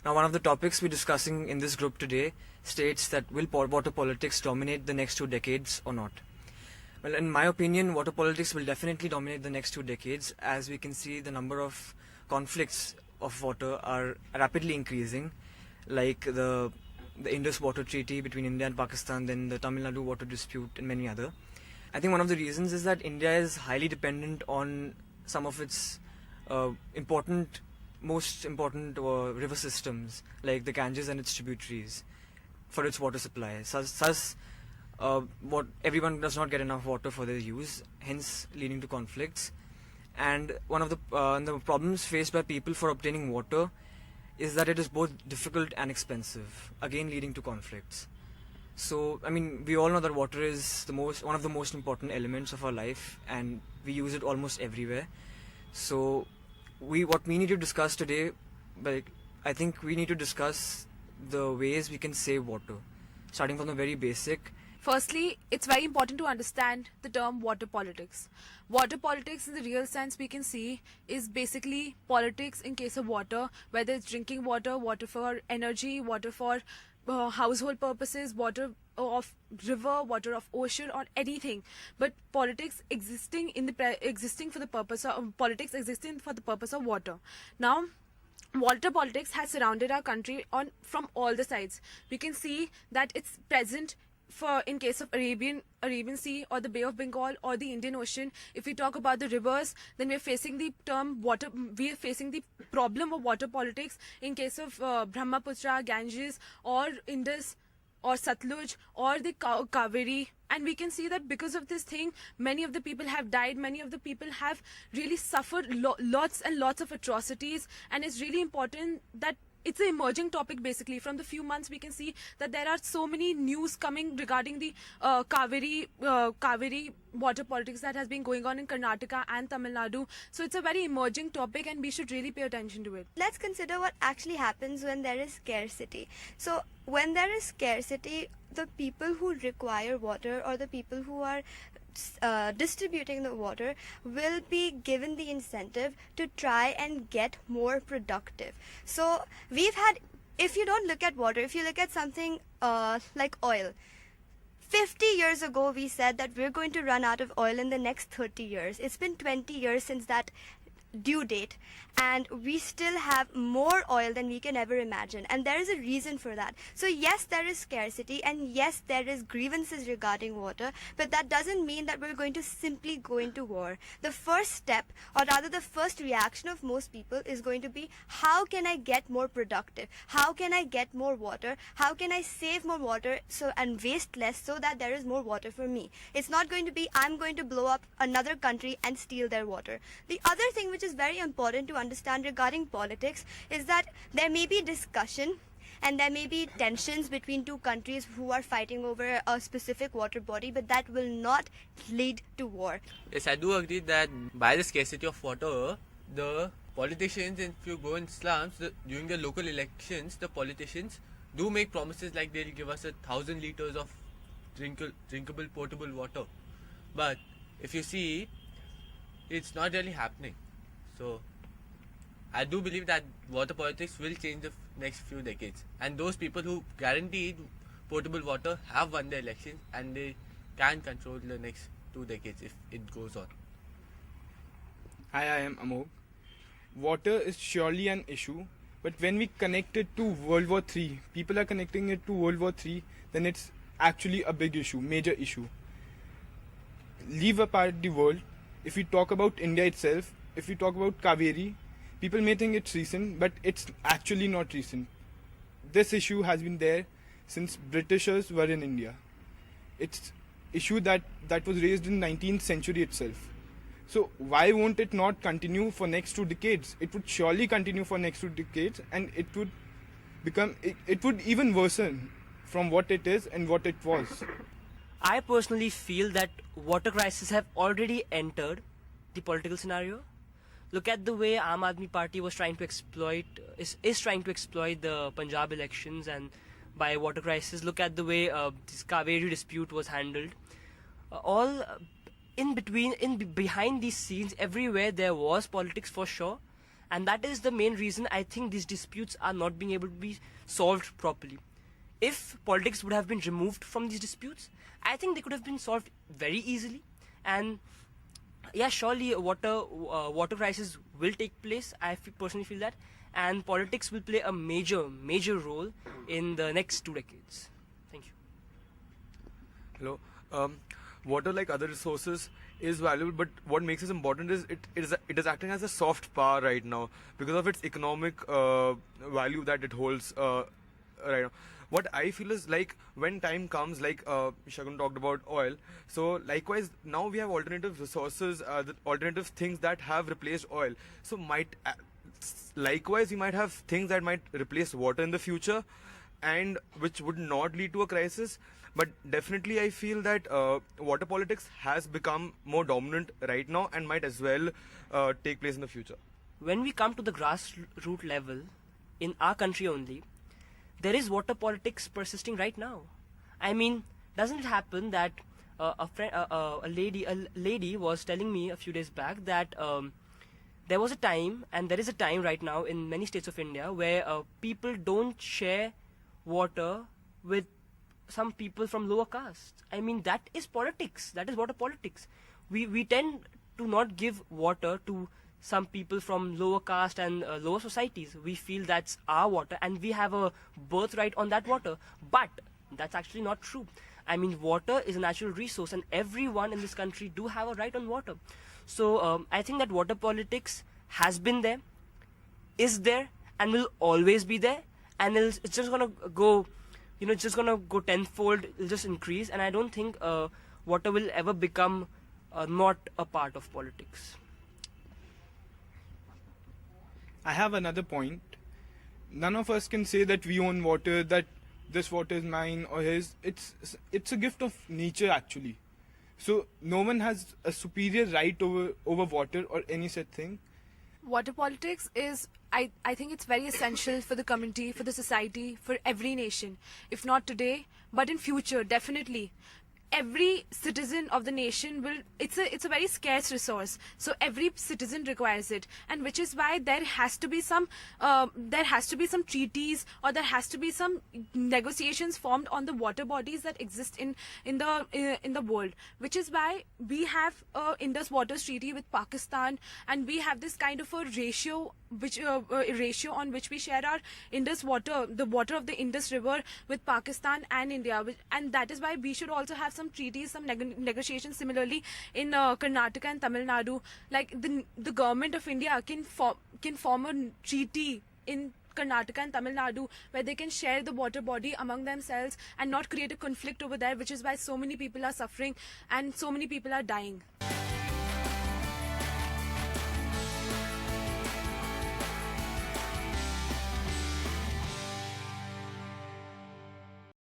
Now, one of the topics we're discussing in this group today states that will water politics dominate the next 2 decades or not? Well, in my opinion, water politics will definitely dominate the next 2 decades, as we can see the number of conflicts of water are rapidly increasing, like the Indus Water Treaty between India and Pakistan, then the Tamil Nadu water dispute, and many other. I think one of the reasons is that India is highly dependent on some of its most important river systems, like the Ganges and its tributaries, for its water supply. Thus, everyone does not get enough water for their use, hence leading to conflicts. And one of the problems faced by people for obtaining water is that it is both difficult and expensive, again leading to conflicts. So, I mean, we all know that water is one of the most important elements of our life, and we use it almost everywhere. So, what we need to discuss today, I think we need to discuss the ways we can save water, starting from the very basic. Firstly, it's very important to understand the term water politics. Water politics in the real sense we can see is basically politics in case of water, whether it's drinking water, water for energy, water for household purposes, water of river, water of ocean, or anything. But politics existing for the purpose of water. Now, water politics has surrounded our country from all the sides. We can see that it's present in case of Arabian Sea or the Bay of Bengal or the Indian Ocean. If we talk about the rivers, then we are facing the problem of water politics in case of Brahmaputra, Ganges, or Indus, or Satluj, or the CAUVERY. And we can see that because of this thing, many of the people have died, many of the people have really suffered lots and lots of atrocities. And it's really important that it's an emerging topic. Basically, from the few months we can see that there are so many news coming regarding the CAUVERY water politics that has been going on in Karnataka and Tamil Nadu. So it's a very emerging topic, and we should really pay attention to it. Let's consider what actually happens when there is scarcity. So when there is scarcity, the people who require water, or the people who are distributing the water, will be given the incentive to try and get more productive. So if you don't look at water, if you look at something like oil, 50 years ago we said that we're going to run out of oil in the next 30 years. It's been 20 years since that due date, and we still have more oil than we can ever imagine, and there is a reason for that. So yes, there is scarcity, and yes, there is grievances regarding water, but that doesn't mean that we're going to simply go into war. The first step, or rather the first reaction of most people, is going to be, how can I get more productive? How can I get more water? How can I save more water and waste less, so that there is more water for me? It's not going to be, I'm going to blow up another country and steal their water. The other thing which is very important to understand regarding politics is that there may be discussion and there may be tensions between two countries who are fighting over a specific water body, but that will not lead to war. Yes, I do agree that by the scarcity of water, the politicians, if you go in slums, during the local elections, the politicians do make promises like they'll give us 1,000 liters of drinkable potable water. But if you see, it's not really happening. So I do believe that water politics will change the next few decades, and those people who guaranteed potable water have won the elections, and they can control the next 2 decades if it goes on. Hi, I am Amog. Water is surely an issue, but when we connect it to World War III, people are connecting it to World War III, then it's actually a big issue, major issue. Leave apart the world. If we talk about India itself, if we talk about CAUVERY, people may think it's recent, but it's actually not recent. This issue has been there since Britishers were in India. It's issue that was raised in 19th century itself. So why won't it not continue for next 2 decades? It would surely continue for next 2 decades, and it would even worsen from what it is and what it was. I personally feel that water crisis have already entered the political scenario. Look at the way Aam Aadmi Party is trying to exploit the Punjab elections and by water crisis. Look at the way this CAUVERY dispute was handled. Behind these scenes, everywhere there was politics for sure, And that is the main reason I think these disputes are not being able to be solved properly. If politics would have been removed from these disputes, I think they could have been solved very easily. And yeah, surely water crisis will take place. Personally feel that, and politics will play a major role in the next 2 decades. Thank you. Hello. Water, like other resources, is valuable, but what makes it important is it is acting as a soft power right now because of its economic value that it holds right now. What I feel is, like, when time comes, like Shagun talked about oil, so likewise now we have alternative resources, alternative things that have replaced oil. So likewise we might have things that might replace water in the future, and which would not lead to a crisis. But definitely I feel that water politics has become more dominant right now and might as well take place in the future. When we come to the grassroots level, in our country only, there is water politics persisting right now. I mean, doesn't it happen that a lady was telling me a few days back that there was a time, and there is a time right now in many states of India, where people don't share water with some people from lower castes. I mean, that is politics. That is water politics. We tend to not give water to some people from lower caste and lower societies. We feel that's our water and we have a birthright on that water. But that's actually not true. I mean, water is a natural resource and everyone in this country do have a right on water. So I think that water politics has been there, is there, and will always be there. And it's just gonna go, it's just gonna go tenfold. It'll just increase. And I don't think water will ever become not a part of politics. I have another point. None of us can say that we own water, that this water is mine or his. It's a gift of nature, actually. So no one has a superior right over water or any such thing. Water politics is, I think it's very essential for the community, for the society, for every nation. If not today, but in future, definitely. Every citizen of the nation will, it's a very scarce resource, so every citizen requires it, and which is why there has to be some treaties, or there has to be some negotiations formed on the water bodies that exist in the world, which is why we have Indus Waters Treaty with Pakistan, and we have this kind of a ratio on which we share our Indus water, the water of the Indus River, with Pakistan and India, and that is why we should also have some treaties, some negotiations similarly in Karnataka and Tamil Nadu. Like the government of India can form a treaty in Karnataka and Tamil Nadu where they can share the water body among themselves and not create a conflict over there, which is why so many people are suffering and so many people are dying.